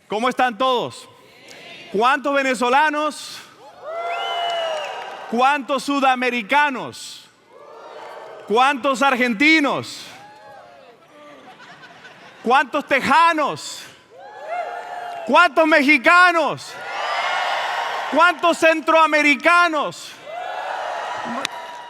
¿Cómo están todos? ¿Cuántos venezolanos? ¿Cuántos sudamericanos? ¿Cuántos argentinos? ¿Cuántos tejanos? ¿Cuántos mexicanos? ¿Cuántos centroamericanos?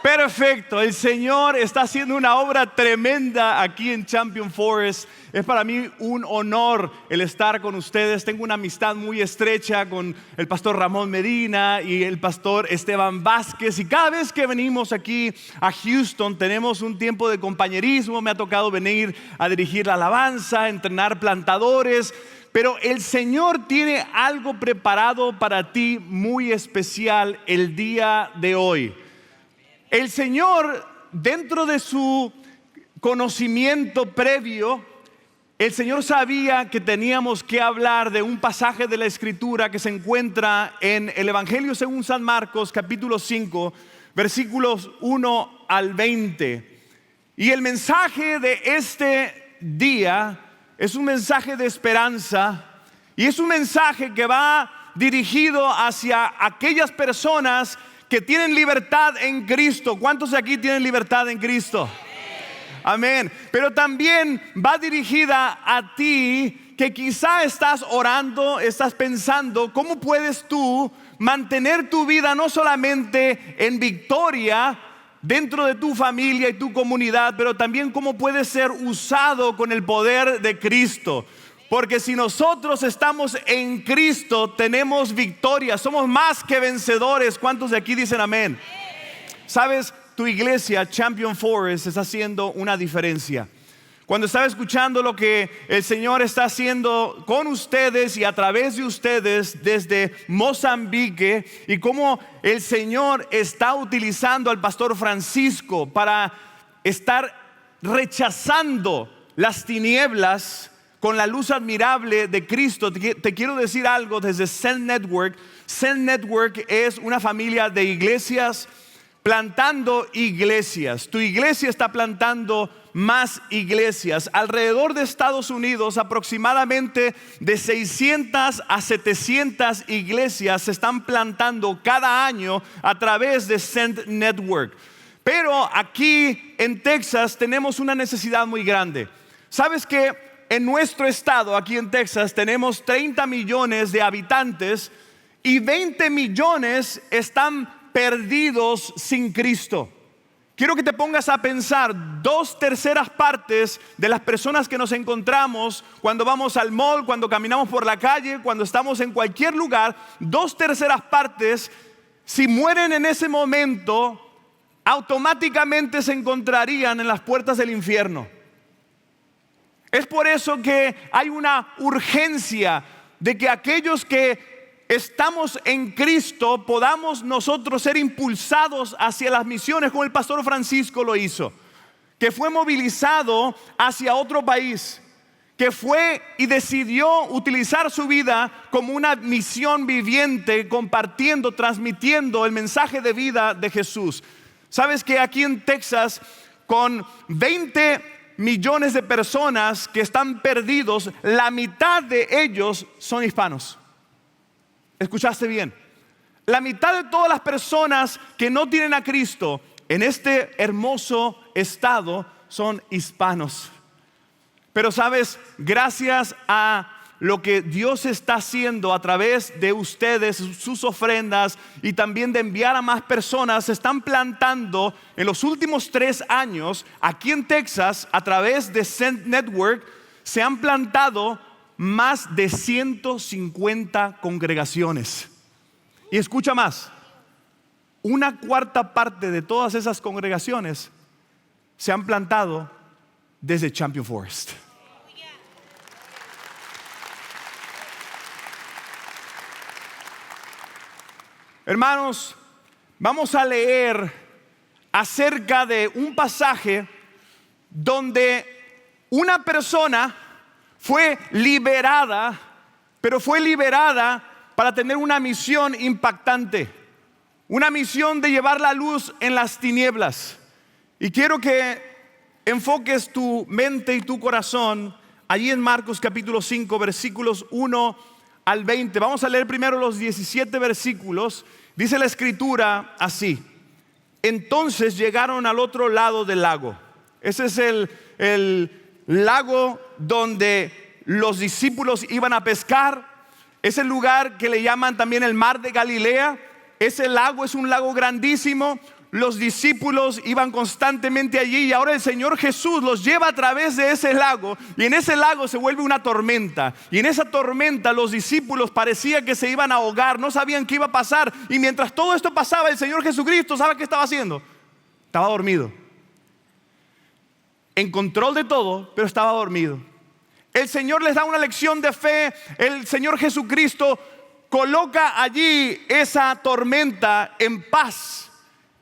Perfecto, el Señor está haciendo una obra tremenda aquí en Champion Forest. Es para mí un honor el estar con ustedes. Tengo una amistad muy estrecha con el pastor Ramón Medina y el pastor Esteban Vázquez. Y cada vez que venimos aquí a Houston tenemos un tiempo de compañerismo. Me ha tocado venir a dirigir la alabanza, a entrenar plantadores. Pero el Señor tiene algo preparado para ti muy especial el día de hoy. El Señor, dentro de su conocimiento previo, el Señor sabía que teníamos que hablar de un pasaje de la Escritura que se encuentra en el Evangelio según San Marcos, capítulo 5, versículos 1 al 20. Y el mensaje de este día es un mensaje de esperanza y es un mensaje que va dirigido hacia aquellas personas que tienen libertad en Cristo. ¿Cuántos de aquí tienen libertad en Cristo? Amén. Pero también va dirigida a ti que quizá estás orando, estás pensando, ¿cómo puedes tú mantener tu vida no solamente en victoria dentro de tu familia y tu comunidad, pero también cómo puedes ser usado con el poder de Cristo? Porque si nosotros estamos en Cristo, tenemos victoria, somos más que vencedores. ¿Cuántos de aquí dicen amén? ¿Sabes? Tu iglesia, Champion Forest, está haciendo una diferencia. Cuando estaba escuchando lo que el Señor está haciendo con ustedes y a través de ustedes desde Mozambique, y cómo el Señor está utilizando al pastor Francisco para estar rechazando las tinieblas con la luz admirable de Cristo. Te quiero decir algo desde Send Network. Send Network es una familia de iglesias plantando iglesias. Tu iglesia está plantando más iglesias. Alrededor de Estados Unidos, aproximadamente de 600 a 700 iglesias se están plantando cada año a través de Send Network. Pero aquí en Texas tenemos una necesidad muy grande. ¿Sabes qué? En nuestro estado, aquí en Texas, tenemos 30 millones de habitantes y 20 millones están perdidos sin Cristo. Quiero que te pongas a pensar, 2/3 partes de las personas que nos encontramos cuando vamos al mall, cuando caminamos por la calle, cuando estamos en cualquier lugar, 2/3 partes, si mueren en ese momento, automáticamente se encontrarían en las puertas del infierno. Es por eso que hay una urgencia de que aquellos que estamos en Cristo podamos nosotros ser impulsados hacia las misiones, como el pastor Francisco lo hizo, que fue movilizado hacia otro país, que fue y decidió utilizar su vida como una misión viviente, compartiendo, transmitiendo el mensaje de vida de Jesús. ¿Sabes que aquí en Texas, con 20 millones de personas que están perdidos, la mitad de ellos son hispanos? ¿Escuchaste bien? La mitad de todas las personas que no tienen a Cristo en este hermoso estado son hispanos. Pero sabes, gracias a lo que Dios está haciendo a través de ustedes, sus ofrendas, y también de enviar a más personas, se están plantando en los últimos 3 años aquí en Texas, a través de Send Network, se han plantado más de 150 congregaciones. Y escucha más, 1/4 parte de todas esas congregaciones se han plantado desde Champion Forest. Hermanos, vamos a leer acerca de un pasaje donde una persona fue liberada, pero fue liberada para tener una misión impactante, una misión de llevar la luz en las tinieblas. Y quiero que enfoques tu mente y tu corazón allí en Marcos capítulo 5, versículos 1 al 20. Vamos a leer primero los 17 versículos. Dice la escritura así: entonces llegaron al otro lado del lago. Ese es el lago donde los discípulos iban a pescar. Es el lugar que le llaman también el mar de Galilea. Ese lago es un lago grandísimo. Los discípulos iban constantemente allí y ahora el Señor Jesús los lleva a través de ese lago, y en ese lago se vuelve una tormenta, y en esa tormenta los discípulos parecía que se iban a ahogar, no sabían qué iba a pasar, y mientras todo esto pasaba, el Señor Jesucristo, ¿sabe qué estaba haciendo? Estaba dormido, en control de todo, pero estaba dormido. El Señor les da una lección de fe. El Señor Jesucristo coloca allí esa tormenta en paz.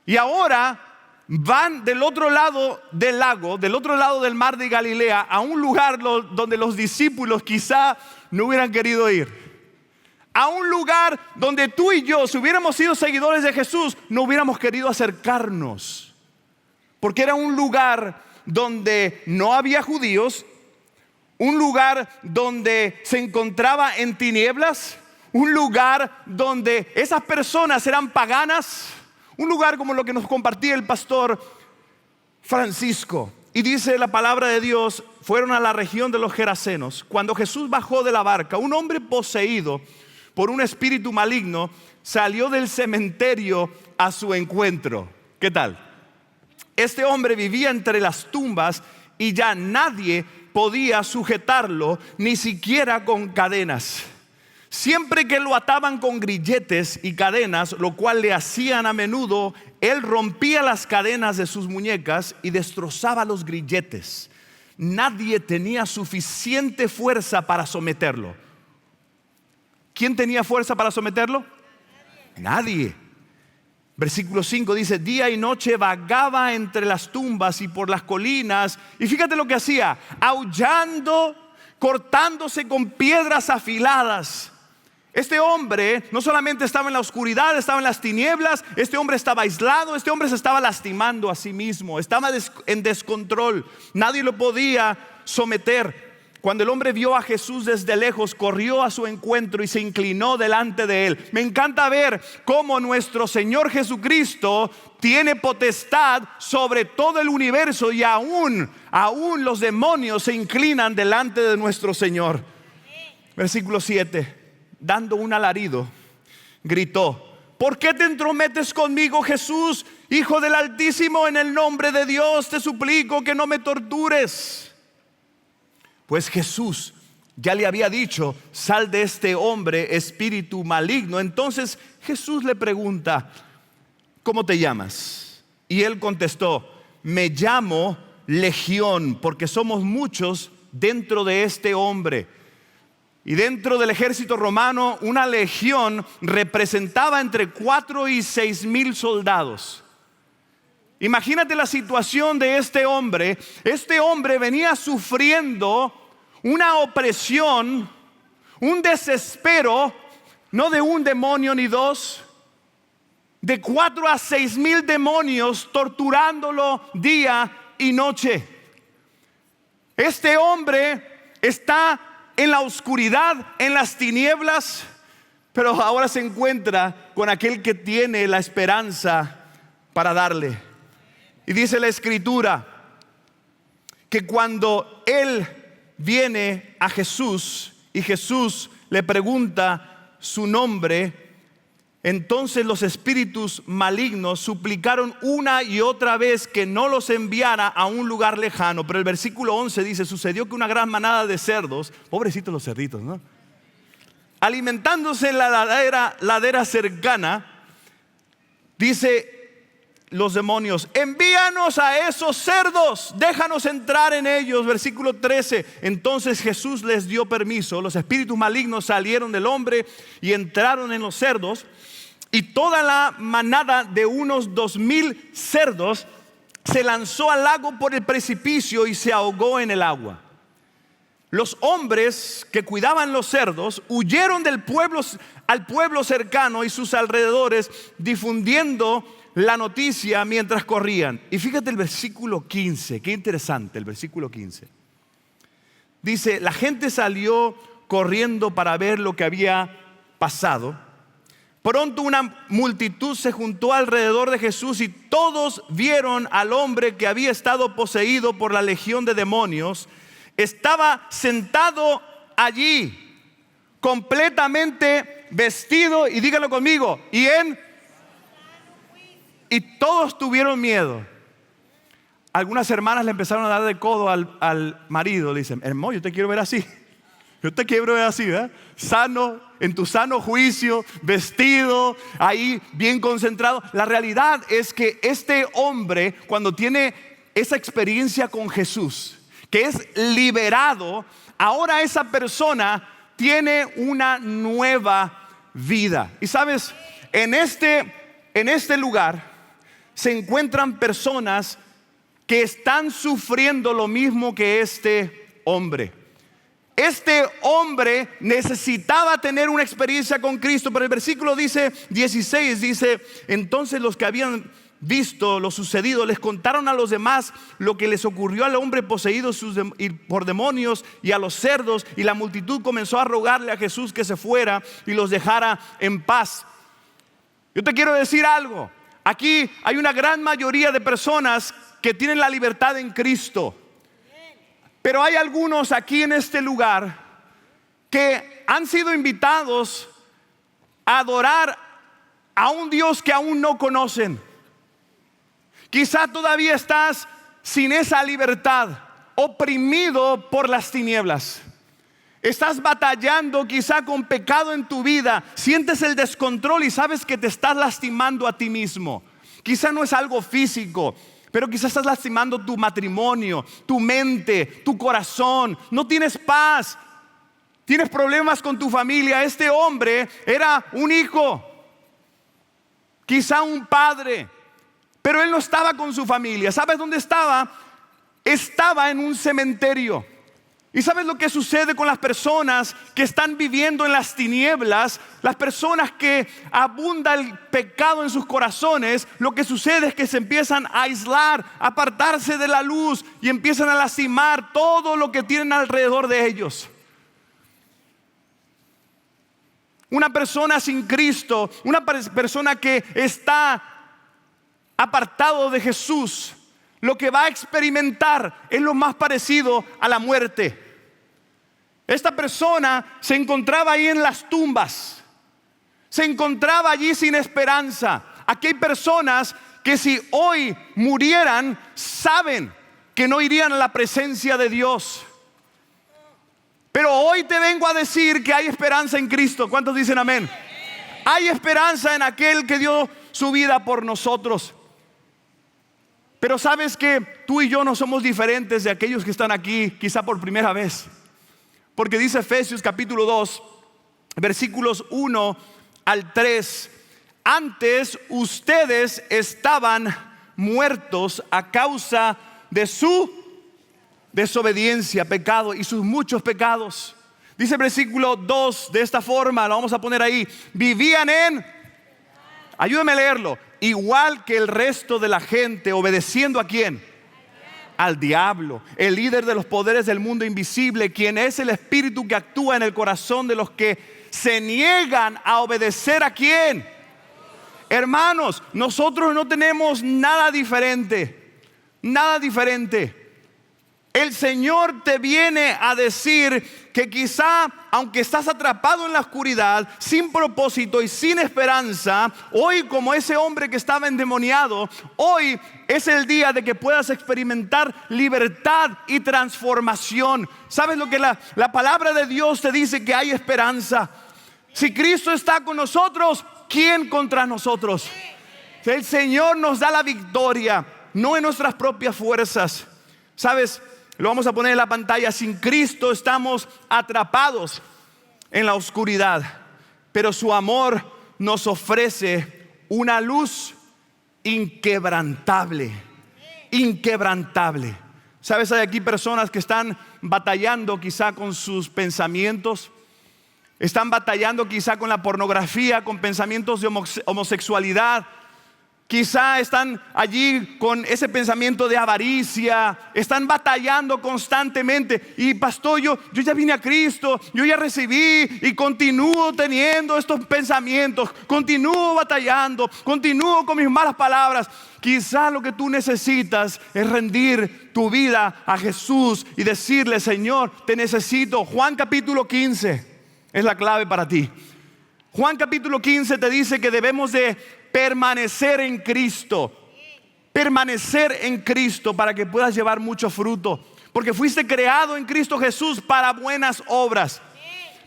Y ahora van del otro lado del lago, del otro lado del mar de Galilea, a un lugar donde los discípulos quizá no hubieran querido ir. A un lugar donde tú y yo, si hubiéramos sido seguidores de Jesús, no hubiéramos querido acercarnos. Porque era un lugar donde no había judíos, un lugar donde se encontraba en tinieblas, un lugar donde esas personas eran paganas. Un lugar como lo que nos compartía el pastor Francisco. Y dice la palabra de Dios, fueron a la región de los Gerasenos. Cuando Jesús bajó de la barca, un hombre poseído por un espíritu maligno salió del cementerio a su encuentro. ¿Qué tal? Este hombre vivía entre las tumbas y ya nadie podía sujetarlo, ni siquiera con cadenas. Siempre que lo ataban con grilletes y cadenas, lo cual le hacían a menudo, él rompía las cadenas de sus muñecas y destrozaba los grilletes. Nadie tenía suficiente fuerza para someterlo. ¿Quién tenía fuerza para someterlo? Nadie. Versículo 5 dice: día y noche vagaba entre las tumbas y por las colinas. Y fíjate lo que hacía: aullando, cortándose con piedras afiladas. Este hombre no solamente estaba en la oscuridad, estaba en las tinieblas. Este hombre estaba aislado, este hombre se estaba lastimando a sí mismo, estaba en descontrol. Nadie lo podía someter. Cuando el hombre vio a Jesús desde lejos, corrió a su encuentro y se inclinó delante de él. Me encanta ver cómo nuestro Señor Jesucristo tiene potestad sobre todo el universo, y aún los demonios se inclinan delante de nuestro Señor. Versículo 7. Dando un alarido, gritó: ¿por qué te entrometes conmigo, Jesús, Hijo del Altísimo? En el nombre de Dios te suplico que no me tortures. Pues Jesús ya le había dicho: sal de este hombre, espíritu maligno. Entonces Jesús le pregunta: ¿cómo te llamas? Y él contestó: me llamo Legión, porque somos muchos dentro de este hombre. Y dentro del ejército romano, una legión representaba entre 4 y 6 mil soldados. Imagínate la situación de este hombre. Este hombre venía sufriendo una opresión, un desespero, no de un demonio ni dos, de 4 a 6 mil demonios torturándolo día y noche. Este hombre está en la oscuridad, en las tinieblas, pero ahora se encuentra con aquel que tiene la esperanza para darle. Y dice la escritura que cuando él viene a Jesús y Jesús le pregunta su nombre, entonces los espíritus malignos suplicaron una y otra vez que no los enviara a un lugar lejano. Pero el versículo 11 dice: sucedió que una gran manada de cerdos, pobrecitos los cerditos, ¿no?, alimentándose en la ladera cercana, dice los demonios: envíanos a esos cerdos, déjanos entrar en ellos. Versículo 13. Entonces Jesús les dio permiso. Los espíritus malignos salieron del hombre y entraron en los cerdos. Y toda la manada de unos 2,000 cerdos se lanzó al lago por el precipicio y se ahogó en el agua. Los hombres que cuidaban los cerdos huyeron del pueblo al pueblo cercano y sus alrededores, difundiendo la noticia mientras corrían. Y fíjate el versículo 15, qué interesante el versículo 15. dice, la gente salió corriendo para ver lo que había pasado. Pronto una multitud se juntó alrededor de Jesús y todos vieron al hombre que había estado poseído por la legión de demonios. Estaba sentado allí, completamente vestido, y díganlo conmigo, y todos tuvieron miedo. Algunas hermanas le empezaron a dar de codo al marido. Le dicen, hermano, yo te quiero ver así. Yo te quiero ver así, ¿verdad? Sano, en tu sano juicio, vestido, ahí bien concentrado. La realidad es que este hombre, cuando tiene esa experiencia con Jesús, que es liberado, ahora esa persona tiene una nueva vida. Y sabes, en este lugar se encuentran personas que están sufriendo lo mismo que este hombre. Este hombre necesitaba tener una experiencia con Cristo, pero el versículo 16 dice, entonces los que habían visto lo sucedido les contaron a los demás lo que les ocurrió al hombre poseído por demonios y a los cerdos, y la multitud comenzó a rogarle a Jesús que se fuera y los dejara en paz. Yo te quiero decir algo, aquí hay una gran mayoría de personas que tienen la libertad en Cristo. Pero hay algunos aquí en este lugar que han sido invitados a adorar a un Dios que aún no conocen. Quizá todavía estás sin esa libertad, oprimido por las tinieblas. Estás batallando quizá con pecado en tu vida. Sientes el descontrol y sabes que te estás lastimando a ti mismo. Quizá no es algo físico, pero quizás estás lastimando tu matrimonio, tu mente, tu corazón. No tienes paz. Tienes problemas con tu familia. Este hombre era un hijo, quizá un padre, pero él no estaba con su familia. ¿Sabes dónde estaba? Estaba en un cementerio. ¿Y sabes lo que sucede con las personas que están viviendo en las tinieblas? Las personas que abunda el pecado en sus corazones, lo que sucede es que se empiezan a aislar, a apartarse de la luz y empiezan a lastimar todo lo que tienen alrededor de ellos. Una persona sin Cristo, una persona que está apartado de Jesús, lo que va a experimentar es lo más parecido a la muerte. Esta persona se encontraba ahí en las tumbas, se encontraba allí sin esperanza. Aquí hay personas que si hoy murieran, saben que no irían a la presencia de Dios. Pero hoy te vengo a decir que hay esperanza en Cristo. ¿Cuántos dicen amén? Hay esperanza en aquel que dio su vida por nosotros. Pero sabes que tú y yo no somos diferentes de aquellos que están aquí quizá por primera vez. Porque dice Efesios capítulo 2, versículos 1 al 3. Antes ustedes estaban muertos a causa de su desobediencia, pecado y sus muchos pecados. Dice el versículo 2 de esta forma, lo vamos a poner ahí. Vivían ayúdame a leerlo, igual que el resto de la gente, obedeciendo ¿a quién? Al diablo, el líder de los poderes del mundo invisible, quien es el espíritu que actúa en el corazón de los que se niegan a obedecer ¿a quién? Hermanos, nosotros no tenemos nada diferente. Nada diferente. El Señor te viene a decir que quizá, aunque estás atrapado en la oscuridad, sin propósito y sin esperanza, hoy, como ese hombre que estaba endemoniado, hoy es el día de que puedas experimentar libertad y transformación. ¿Sabes lo que la palabra de Dios te dice? Que hay esperanza. Si Cristo está con nosotros, ¿quién contra nosotros? El Señor nos da la victoria, no en nuestras propias fuerzas. ¿Sabes? Lo vamos a poner en la pantalla. Sin Cristo estamos atrapados en la oscuridad, pero su amor nos ofrece una luz inquebrantable. Inquebrantable. ¿Sabes? Hay aquí personas que están batallando quizá con sus pensamientos. Están batallando quizá con la pornografía, con pensamientos de homosexualidad. Quizá están allí con ese pensamiento de avaricia, están batallando constantemente. Y pastor, yo ya vine a Cristo, yo ya recibí y continúo teniendo estos pensamientos, continúo batallando, continúo con mis malas palabras. Quizá lo que tú necesitas es rendir tu vida a Jesús y decirle: Señor, te necesito. Juan capítulo 15 es la clave para ti. Juan capítulo 15 te dice que debemos de permanecer en Cristo. Permanecer en Cristo para que puedas llevar mucho fruto. Porque fuiste creado en Cristo Jesús para buenas obras.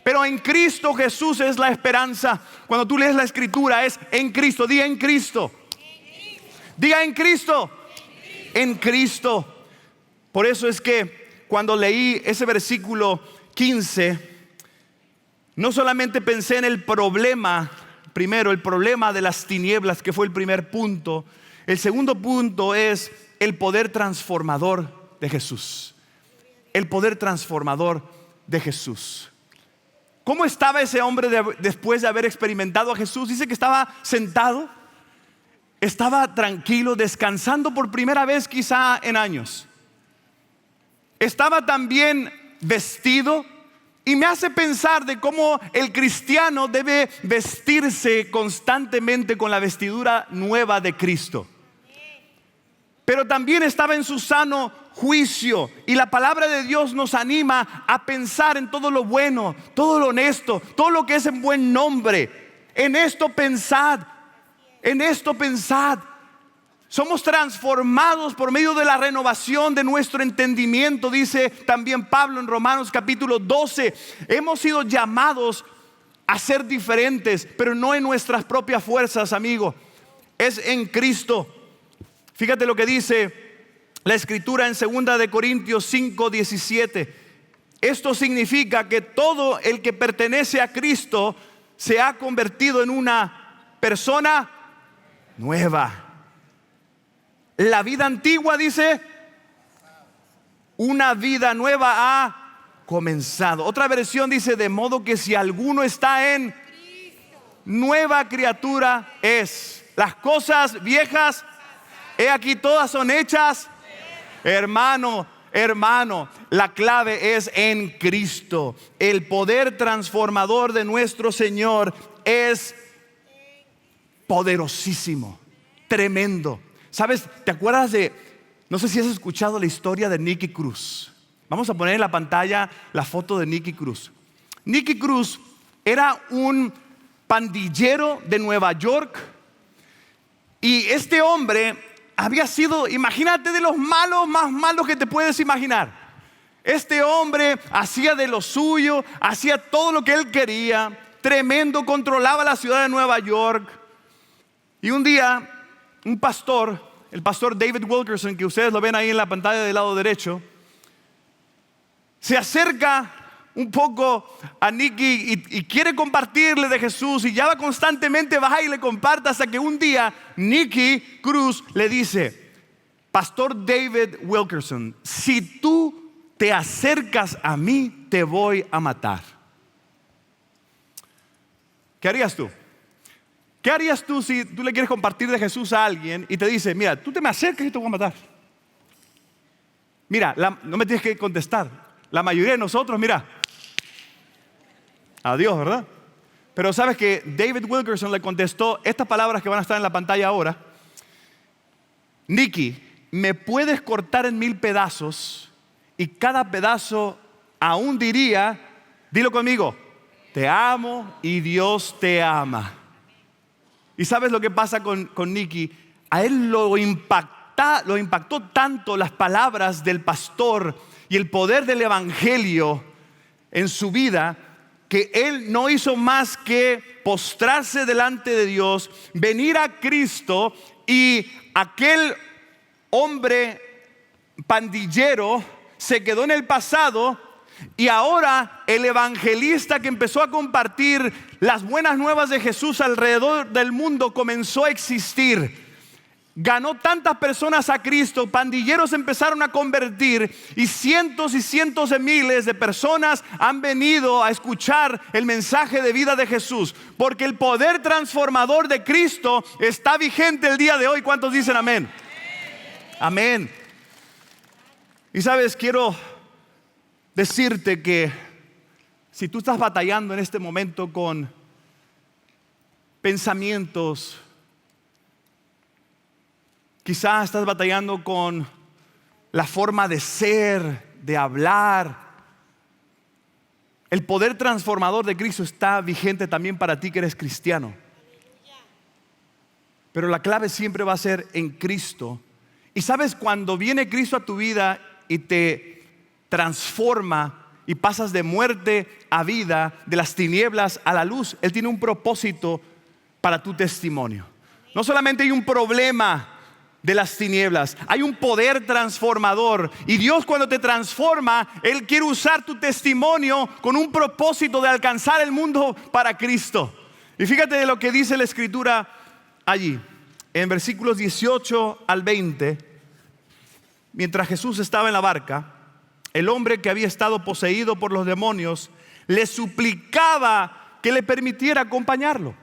Pero en Cristo Jesús es la esperanza. Cuando tú lees la escritura es en Cristo. Diga en Cristo. Diga en Cristo. En Cristo. Por eso es que cuando leí ese versículo 15, no solamente pensé en el problema. Primero, el problema de las tinieblas, que fue el primer punto. El segundo punto es el poder transformador de Jesús. El poder transformador de Jesús. ¿Cómo estaba ese hombre después de haber experimentado a Jesús? Dice que estaba sentado, estaba tranquilo, descansando por primera vez quizá en años. Estaba también vestido. Y me hace pensar de cómo el cristiano debe vestirse constantemente con la vestidura nueva de Cristo. Pero también estaba en su sano juicio. Y la palabra de Dios nos anima a pensar en todo lo bueno, todo lo honesto, todo lo que es en buen nombre. En esto pensad, en esto pensad. Somos transformados por medio de la renovación de nuestro entendimiento, dice también Pablo en Romanos capítulo 12. Hemos sido llamados a ser diferentes, pero no en nuestras propias fuerzas, amigo. Es en Cristo. Fíjate lo que dice la escritura en 2 de Corintios 5:17. Esto significa que todo el que pertenece a Cristo se ha convertido en una persona nueva. La vida antigua, dice, una vida nueva ha comenzado. Otra versión dice: de modo que si alguno está en Cristo, nueva criatura es. Las cosas viejas, he aquí todas son hechas. Hermano, la clave es en Cristo. El poder transformador de nuestro Señor es poderosísimo, tremendo. ¿Sabes? ¿Te acuerdas no sé si has escuchado la historia de Nicky Cruz? Vamos a poner en la pantalla la foto de Nicky Cruz. Nicky Cruz era un pandillero de Nueva York. Y este hombre había sido, imagínate, de los malos más malos que te puedes imaginar. Este hombre hacía de lo suyo, hacía todo lo que él quería. Tremendo, controlaba la ciudad de Nueva York. Y un día, un pastor, el pastor David Wilkerson, que ustedes lo ven ahí en la pantalla del lado derecho, se acerca un poco a Nicky y quiere compartirle de Jesús, y ya va constantemente, va y le comparte, hasta que un día Nicky Cruz le dice: Pastor David Wilkerson, si tú te acercas a mí, te voy a matar. ¿Qué harías tú? ¿Qué harías tú si tú le quieres compartir de Jesús a alguien y te dice: mira, tú te me acercas y te voy a matar? Mira, no me tienes que contestar. La mayoría de nosotros, mira, adiós, ¿verdad? Pero sabes que David Wilkerson le contestó estas palabras que van a estar en la pantalla ahora: Nicky, me puedes cortar en 1000 pedazos y cada pedazo aún diría, dilo conmigo, te amo y Dios te ama. ¿Y sabes lo que pasa con Nicky? A él lo impactó tanto las palabras del pastor y el poder del evangelio en su vida, que él no hizo más que postrarse delante de Dios, venir a Cristo, y aquel hombre pandillero se quedó en el pasado. Y ahora el evangelista que empezó a compartir las buenas nuevas de Jesús alrededor del mundo comenzó a existir. ganó tantas personas a Cristo, pandilleros empezaron a convertir y cientos de miles de personas han venido a escuchar el mensaje de vida de Jesús, porque el poder transformador de Cristo está vigente el día de hoy. ¿Cuántos dicen amén? Amén. Y sabes, quiero decirte que si tú estás batallando en este momento con pensamientos, quizás estás batallando con la forma de ser, de hablar, el poder transformador de Cristo está vigente también para ti que eres cristiano. Pero la clave siempre va a ser en Cristo. Y sabes, cuando viene Cristo a tu vida y te transforma y pasas de muerte a vida, de las tinieblas a la luz, Él tiene un propósito para tu testimonio. No solamente hay un problema de las tinieblas, hay un poder transformador, y Dios, cuando te transforma, Él quiere usar tu testimonio con un propósito de alcanzar el mundo para Cristo. Y fíjate de lo que dice la Escritura allí en versículos 18 al 20. Mientras Jesús estaba en la barca, el hombre que había estado poseído por los demonios le suplicaba que le permitiera acompañarlo.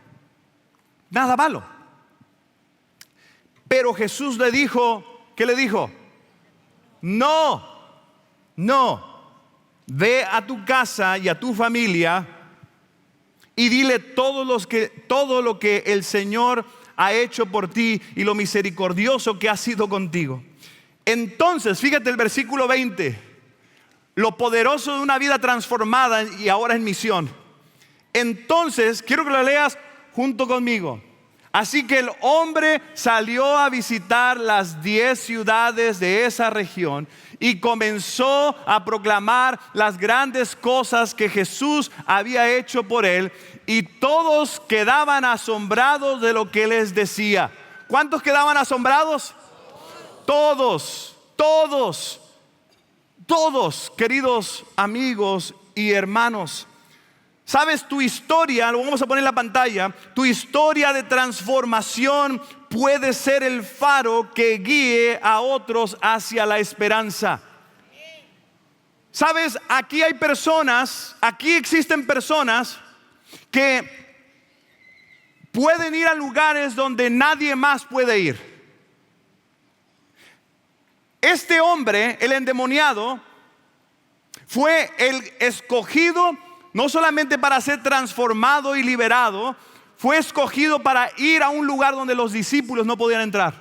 Nada malo. Pero Jesús le dijo, ¿qué le dijo? No, ve a tu casa y a tu familia y dile todo lo que el Señor ha hecho por ti y lo misericordioso que ha sido contigo. Entonces, fíjate el versículo 20, lo poderoso de una vida transformada y ahora en misión. Entonces, quiero que lo leas junto conmigo. Así que el hombre salió a visitar las 10 ciudades de esa región y comenzó a proclamar las grandes cosas que Jesús había hecho por él, y todos quedaban asombrados de lo que les decía. ¿Cuántos quedaban asombrados? Todos, queridos amigos y hermanos. Sabes, tu historia, lo vamos a poner en la pantalla, tu historia de transformación puede ser el faro que guíe a otros hacia la esperanza. Sabes, aquí existen personas que pueden ir a lugares donde nadie más puede ir. Este hombre, el endemoniado, fue el escogido no solamente para ser transformado y liberado, fue escogido para ir a un lugar donde los discípulos no podían entrar.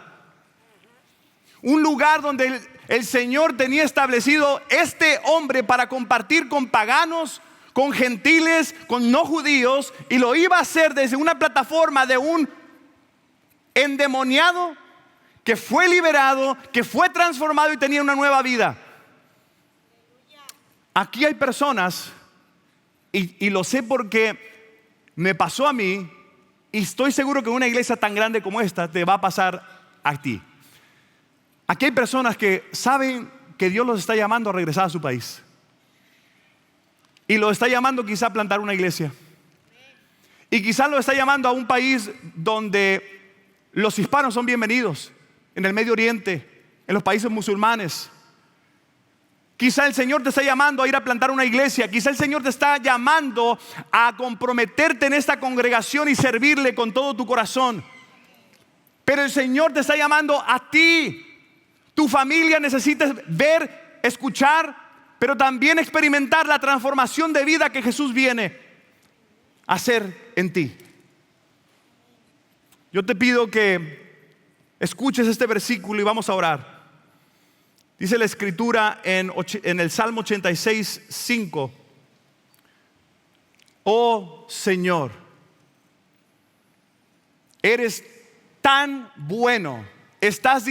Un lugar donde el Señor tenía establecido este hombre para compartir con paganos, con gentiles, con no judíos, y lo iba a hacer desde una plataforma de un endemoniado que fue liberado, que fue transformado y tenía una nueva vida. Aquí hay personas, y lo sé porque me pasó a mí, y estoy seguro que en una iglesia tan grande como esta te va a pasar a ti. Aquí hay personas que saben que Dios los está llamando a regresar a su país, y los está llamando quizá a plantar una iglesia, y quizá los está llamando a un país donde los hispanos son bienvenidos, en el Medio Oriente, en los países musulmanes. Quizá el Señor te está llamando a ir a plantar una iglesia. Quizá el Señor te está llamando a comprometerte en esta congregación y servirle con todo tu corazón. Pero el Señor te está llamando a ti. Tu familia necesita ver, escuchar, pero también experimentar la transformación de vida que Jesús viene a hacer en ti. Yo te pido que escuches este versículo y vamos a orar. Dice la Escritura en el Salmo 86, 5. Oh Señor, eres tan bueno, estás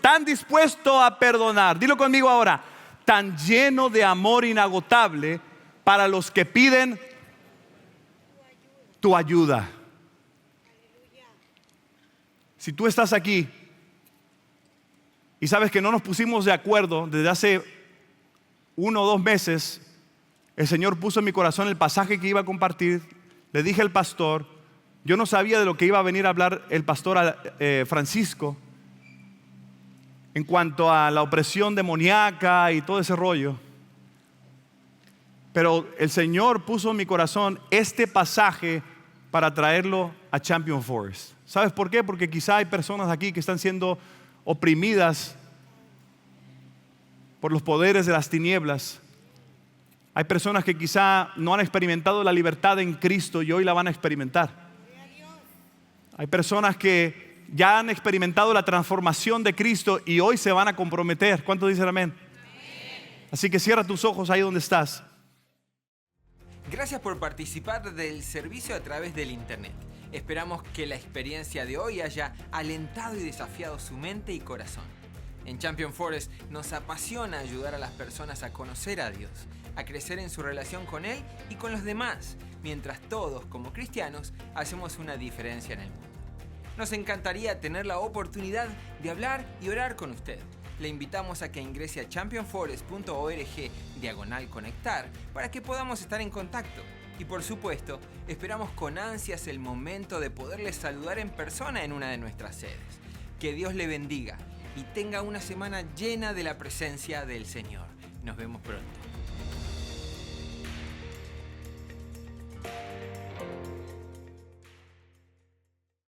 tan dispuesto a perdonar. Dilo conmigo ahora. Tan lleno de amor inagotable para los que piden tu ayuda. Si tú estás aquí y sabes que no nos pusimos de acuerdo desde hace 1 o 2 meses, el Señor puso en mi corazón el pasaje que iba a compartir. Le dije al pastor, Yo no sabía de lo que iba a venir a hablar el pastor Francisco en cuanto a la opresión demoníaca y todo ese rollo. Pero el Señor puso en mi corazón este pasaje para traerlo a Champion Forest. ¿Sabes por qué? Porque quizá hay personas aquí que están siendo oprimidas por los poderes de las tinieblas. Hay personas que quizá no han experimentado la libertad en Cristo y hoy la van a experimentar. Hay personas que ya han experimentado la transformación de Cristo y hoy se van a comprometer. ¿Cuántos dicen amén? Así que cierra tus ojos ahí donde estás. Gracias por participar del servicio a través del internet. Esperamos que la experiencia de hoy haya alentado y desafiado su mente y corazón. En Champion Forest nos apasiona ayudar a las personas a conocer a Dios, a crecer en su relación con Él y con los demás, mientras todos, como cristianos, hacemos una diferencia en el mundo. Nos encantaría tener la oportunidad de hablar y orar con usted. Le invitamos a que ingrese a championforest.org/conectar para que podamos estar en contacto. Y por supuesto, esperamos con ansias el momento de poderle saludar en persona en una de nuestras sedes. Que Dios le bendiga y tenga una semana llena de la presencia del Señor. Nos vemos pronto.